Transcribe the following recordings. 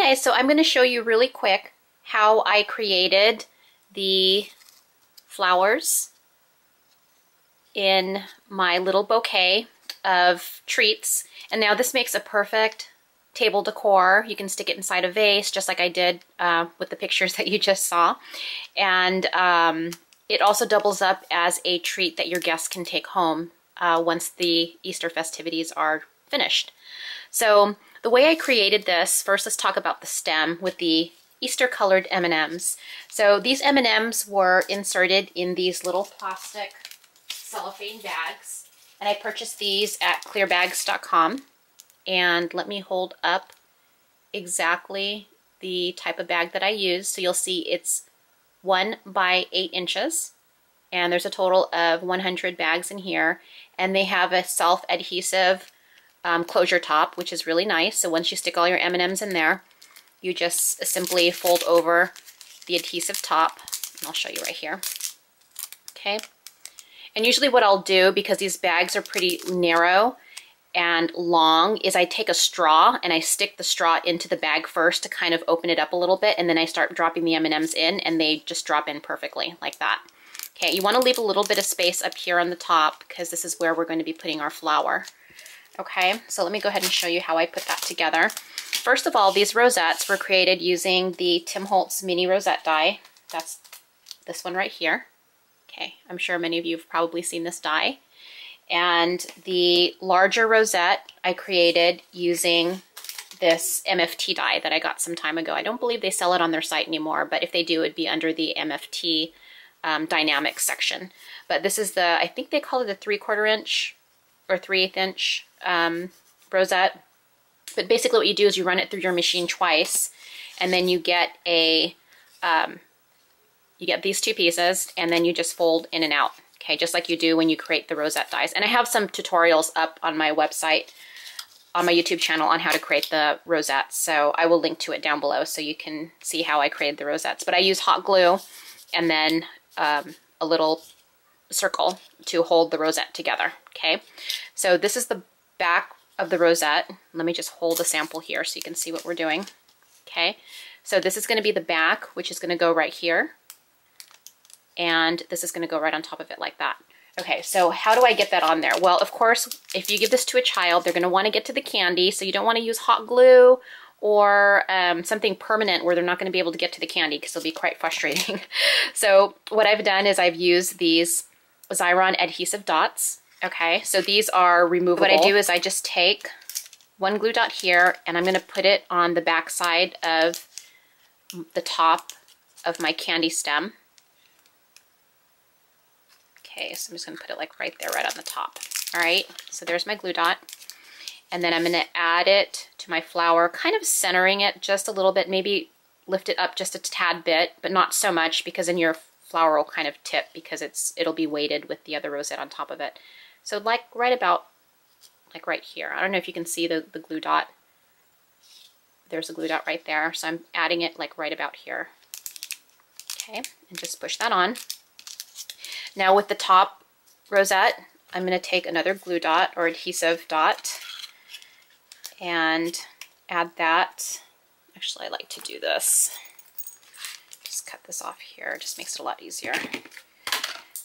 Okay, so I'm going to show you really quick how I created the flowers in my little bouquet of treats. And now this makes a perfect table decor. You can stick it inside a vase, just like I did with the pictures that you just saw. And it also doubles up as a treat that your guests can take home once the Easter festivities are finished. So the way I created this, first let's talk about the stem with the Easter colored M&Ms. So these M&Ms were inserted in these little plastic cellophane bags, and I purchased these at clearbags.com. And let me hold up exactly the type of bag that I use. So you'll see it's 1 by 8 inches, and there's a total of 100 bags in here, and they have a self-adhesive closure top, which is really nice. So once you stick all your M&Ms in there, you just simply fold over the adhesive top, and I'll show you right here. Okay. And usually what I'll do, because these bags are pretty narrow and long, is I take a straw and I stick the straw into the bag first to kind of open it up a little bit, and then I start dropping the M&Ms in, and they just drop in perfectly like that. Okay, you want to leave a little bit of space up here on the top because this is where we're going to be putting our flower. Okay, so let me go ahead and show you how I put that together. First of all, these rosettes were created using the Tim Holtz mini rosette die. That's this one right here. Okay, I'm sure many of you have probably seen this die. And the larger rosette I created using this MFT die that I got some time ago. I don't believe they sell it on their site anymore, but if they do, it'd be under the MFT Dynamics section. But this is the, I think they call it the 3/4 inch or 3/8 inch rosette. But basically what you do is you run it through your machine twice, and then you get a, you get these two pieces, and then you just fold in and out. Okay, just like you do when you create the rosette dies. And I have some tutorials up on my website, on my YouTube channel, on how to create the rosettes. So I will link to it down below so you can see how I created the rosettes. But I use hot glue and then a little circle to hold the rosette together. Okay, so this is the back of the rosette. Let me just hold a sample here so you can see what we're doing. Okay, so this is going to be the back, which is going to go right here. And this is going to go right on top of it like that. Okay, so how do I get that on there? Well, of course, if you give this to a child, they're going to want to get to the candy, so you don't want to use hot glue or something permanent where they're not going to be able to get to the candy, because it'll be quite frustrating. So what I've done is I've used these Xyron adhesive dots. Okay, so these are removable. What I do is I just take one glue dot here, and I'm going to put it on the back side of the top of my candy stem. Okay, so I'm just going to put it like right there, right on the top. All right, so there's my glue dot. And then I'm going to add it to my flower, kind of centering it just a little bit, maybe lift it up just a tad bit, but not so much, because then your flower will kind of tip because it'll be weighted with the other rosette on top of it. So like right about, like right here. I don't know if you can see the glue dot. There's a glue dot right there. So I'm adding it like right about here. Okay, and just push that on. Now with the top rosette, I'm going to take another glue dot or adhesive dot and add that. Actually, I like to do this. Just cut this off here. It just makes it a lot easier.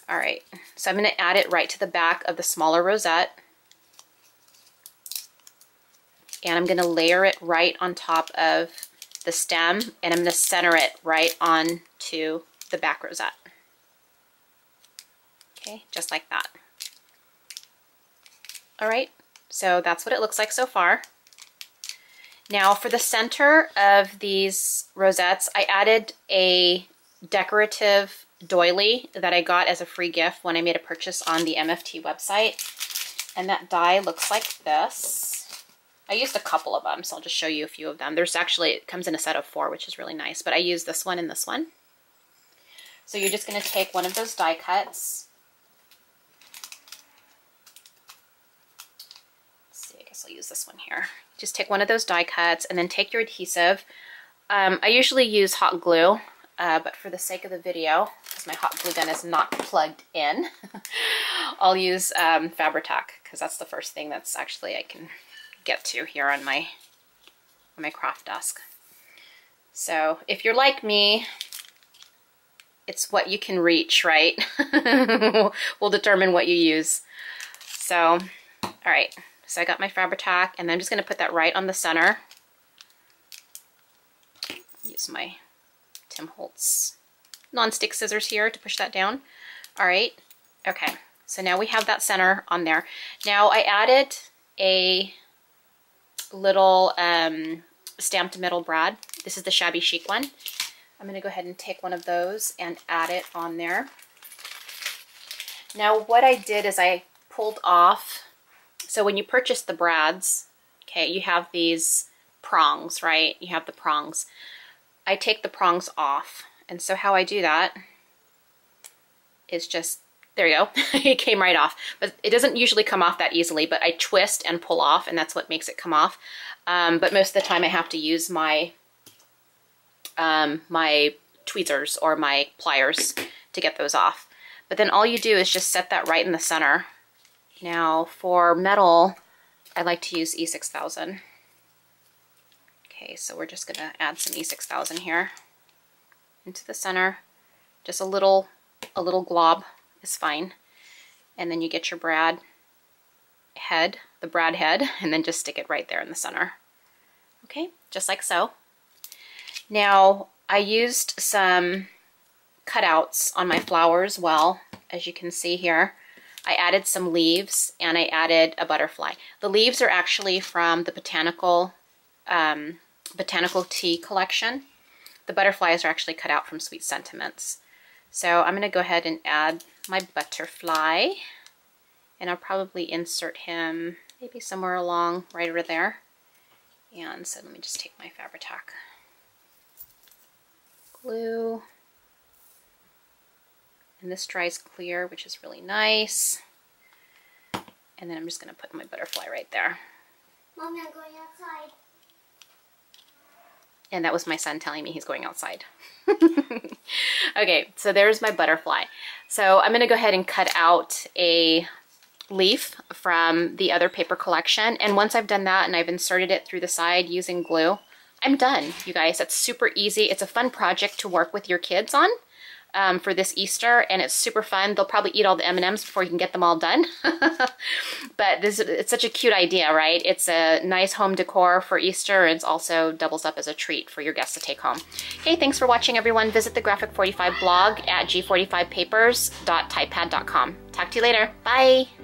All right, so I'm going to add it right to the back of the smaller rosette. And I'm going to layer it right on top of the stem, and I'm going to center it right on to the back rosette. Okay, just like that. All right, so that's what it looks like so far. Now for the center of these rosettes, I added a decorative doily that I got as a free gift when I made a purchase on the MFT website. And that die looks like this. I used a couple of them, so I'll just show you a few of them. There's actually, it comes in a set of 4, which is really nice, but I used this one and this one. So you're just going to take one of those die cuts. I'll use this one here. Just take one of those die cuts and then take your adhesive. I usually use hot glue, but for the sake of the video, because my hot glue gun is not plugged in, I'll use Fabri-Tac, because that's the first thing that's actually I can get to here on my craft desk. So if you're like me, it's what you can reach, right? Will determine what you use. So, all right. So I got my Fabri-Tac, and I'm just going to put that right on the center. Use my Tim Holtz non-stick scissors here to push that down. All right. Okay. So now we have that center on there. Now I added a little stamped metal brad. This is the Shabby Chic one. I'm going to go ahead and take one of those and add it on there. Now what I did is I pulled off, so when you purchase the brads, okay, you have these prongs, right? You have the prongs. I take the prongs off, and so how I do that is just, there you go, it came right off. But it doesn't usually come off that easily, but I twist and pull off, and that's what makes it come off. But most of the time I have to use my my tweezers or my pliers to get those off. But then all you do is just set that right in the center. Now for metal, I like to use E6000. Okay, so we're just gonna add some E6000 here into the center. Just a little glob is fine. And then you get your brad head, the brad head, and then just stick it right there in the center. Okay, just like so. Now I used some cutouts on my flower as well, as you can see here. I added some leaves and I added a butterfly. The leaves are actually from the botanical tea collection. The butterflies are actually cut out from Sweet Sentiments. So I'm going to go ahead and add my butterfly, and I'll probably insert him maybe somewhere along right over there. And so let me just take my Fabri-Tac glue. And this dries clear, which is really nice. And then I'm just going to put my butterfly right there. Mommy, I'm going outside. And that was my son telling me he's going outside. Okay, so there's my butterfly. So I'm going to go ahead and cut out a leaf from the other paper collection. And once I've done that and I've inserted it through the side using glue, I'm done, you guys. That's super easy. It's a fun project to work with your kids on for this Easter, and it's super fun. They'll probably eat all the M&Ms before you can get them all done. But it's such a cute idea, right? It's a nice home decor for Easter, and it also doubles up as a treat for your guests to take home. Okay, thanks for watching, everyone. Visit the Graphic 45 blog at g45papers.typepad.com. Talk to you later. Bye!